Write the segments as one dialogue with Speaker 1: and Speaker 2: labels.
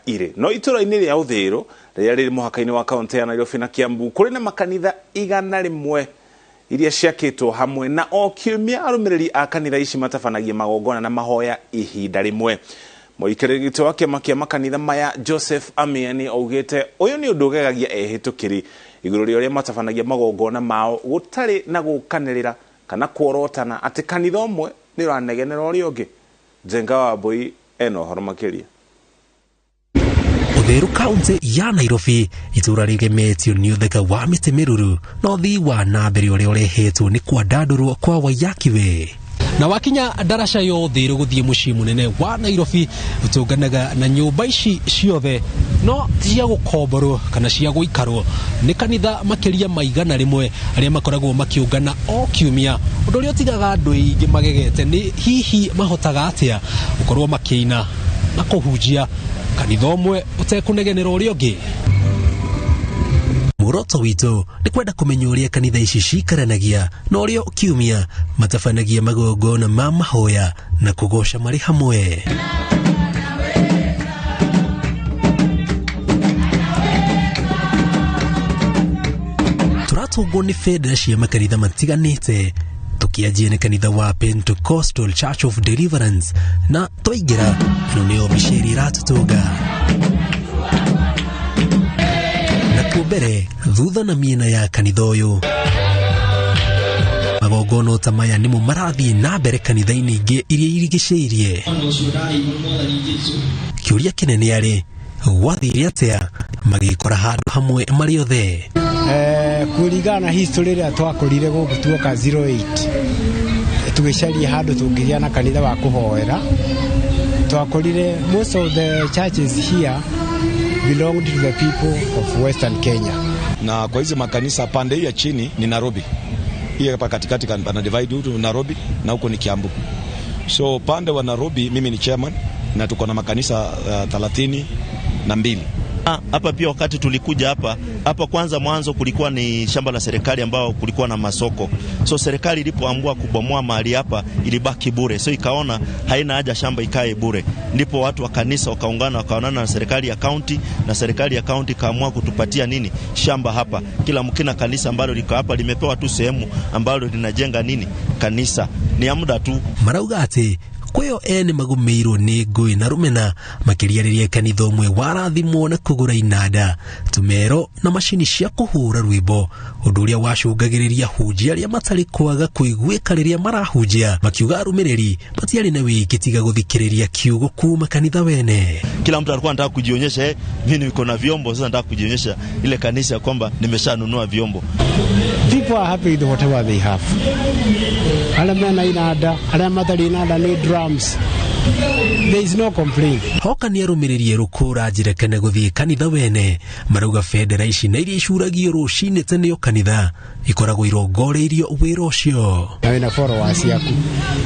Speaker 1: ire no itura-inĩ rĩa Ũthĩĩro rĩrĩa rĩrĩ mũhaka-inĩ wa kaunti ya Nairobi na Kiambu kũrĩ na makanitha 100 iria ciakĩtwo hamwe na o kiumia arũmĩrĩri a kanitha ici matabanagia magongona na mahoya ihinda rĩmwe. Mũikarĩri wa kĩama kĩa makanitha maya Joseph Amiani augĩte ũyũ nĩ ũndũ ũgegagia ehĩtũkĩri igũrũ rĩa ũrĩa matabanagia magongona mao gũtarĩ na gũkanĩrĩra kana kuorotana atĩ kanitha ũmwe nĩ ũranegenera ũrĩa ũngĩ. Njenga Wambui ena ũhoro makĩria.
Speaker 2: Ũthĩĩro kaunti ya Nairobi itura rĩgemetio nĩ ũtheka wa mĩtĩ mĩruru na ũthii wa na mbere ũrĩa ũrehetwo nĩ kwandandũrwo kwa Waiyakiwe. Na wakinya daraca ya Ũthĩĩro gũthiĩ mũciĩ mũnene wa Nairobi ũtũnganaga na nyũmba ici ciothe no cia gũkomborwo kana cia gũikarwo nĩ kanitha makĩria ma 100 arĩa makoragwo makĩũngana o kiumia. Ũndũ ũrĩa ũtigaga andũ aingĩ magegete nĩ hihi mahotaga atĩa gũkorwo makĩina na kũhunjia kanitha ũmwe ũtekũnegenera ũrĩa ũngĩ. Muoroto witũ nĩ kwenda kũmenya ũrĩa kanitha ici cikaranagia na ũrĩa kiumia matabanagia magongona ma mahoya na kũgoca marĩ hamwe. Turatungwo nĩ bendera cia makanitha matiganĩte tukianjia nĩ kanitha wa Pentecostal Church of Deliverance na twaingĩra ĩno nĩyo mĩceri ĩratũtũnga. Na kumbere thutha na miena ya kanitha ũyũ magongona ta maya nĩmo marathiĩ na mbere kanitha-inĩ ingĩ iria irigicĩirie. Kĩũria kĩnene arĩ gwathire atĩa magĩkora handũ hamwe marĩ othe.
Speaker 3: Kũringana na history ĩrĩa twakũrire gũkũ tuoka 08 tũgĩcaria handũ tũngĩgĩa na kanitha wa kũhoera. Twakũrire most of the churches here belong to the people of Western Kenya.
Speaker 4: Na kwa hizi makanisa pande hii ya chini ni Nairobi. Hii hapa katikati kana divide huko Nairobi na huko ni Kiambu. So pande wa Nairobi mimi ni chairman na tuko na makanisa 32.
Speaker 5: Hapa pia wakati tulikuja hapa kwanza mwanzo kulikuwa ni shamba la serikali ambao kulikuwa na masoko. So serikali ilipoamua kubomoa mahali hapa ilibaki bure. So ikaona haina haja shamba ikae bure. Ndipo watu wa kanisa wakaungana wakaonana na serikali ya county na serikali ya county kaamua kutupatia nini? Shamba hapa. Kila mkina kanisa ambalo liko hapa limepewa tu sehemu ambalo linajenga nini? Kanisa. Ni ya muda tu.
Speaker 2: Marauga ati kweo ene magumeirwo nĩ ngũĩ na rũmena makĩria rĩrĩa kanitha ũmwe warathimwo na kũgũra inanda tumero na macini cia kũhũra rwĩmbo ũndũ ũrĩa wacũngagĩrĩria hunjia arĩa matarĩ kwaga kũiguĩka rĩrĩa marahunjia makiuga arũmĩrĩri matiarĩ na wĩki tiga gũthikĩrĩria kiugo kuma kanitha wene.
Speaker 5: Kila mtu alikuwa anataka kujionyesha mimi niko na vyombo, sasa nataka kujionyesha ile kanisa kwamba nimeshanunua vyombo.
Speaker 3: People are happy with whatever they have. Ala mena inada, ala matarĩ inada ni drums. There is no complaint.
Speaker 2: Hoka nĩ arũmĩrĩri rũkũra njĩra kana gũthiĩ kanitha wene marauga bendera ici na iria icuragio rũcinĩ tene o kanitha ikoragwo irongoreirio wĩra ũcio.
Speaker 3: Na wĩna followers yaku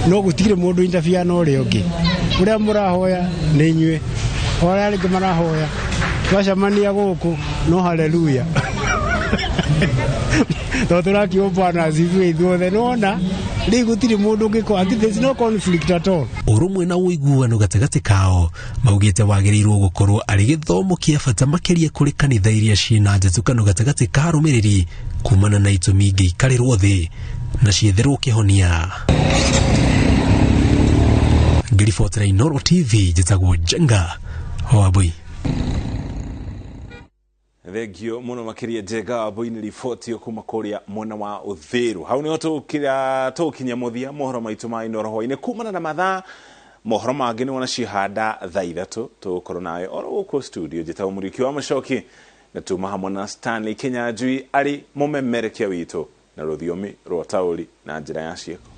Speaker 3: no gũtirĩ mũndũ interfere na ũrĩa ũngĩ. Ũrĩa mũrahoya nĩ inyuĩ, ũrĩa angĩ marahoya twacemania gũkũ no hallelujah. Tũtũrakio Bwana asifiwe ithuothe nona rĩu gũtirĩ mũndũ ũngĩkora ati there is no conflict at all.
Speaker 2: Ũrũmwe na ũiguano gatagatĩ kao maugĩte wagĩrĩirwo gũkorwo arĩ gĩthomo kĩa bata makĩria kũrĩ kanitha iria ciĩna njatũkano gatagatĩ ka arũmĩrĩri kumana na itũmi ingĩ ikarĩrwo thĩ na cietherwo kĩhonia. Ngĩribotera Inooro TV njĩtagwo Njenga Wambui.
Speaker 1: Thengio muno makĩria Njenga Wambui nĩ riboti kuma kũrĩa mwena wa Ũthĩĩro. Hau nĩho tũkinya mũthia mohoro maitũ ma Inooro hwaĩ-inĩ kumana na mathaa mohoro mangĩ nĩ wona cihanda thaa 3 tũkorwo nawe oro gũkũ studio njĩtagwo Mũriũki wa Macoki na tuma hamwe na Stanley Kinyanjui arĩ mũmemerekia witũ na rũthiomi rwa taũri na njĩra ya ciĩko.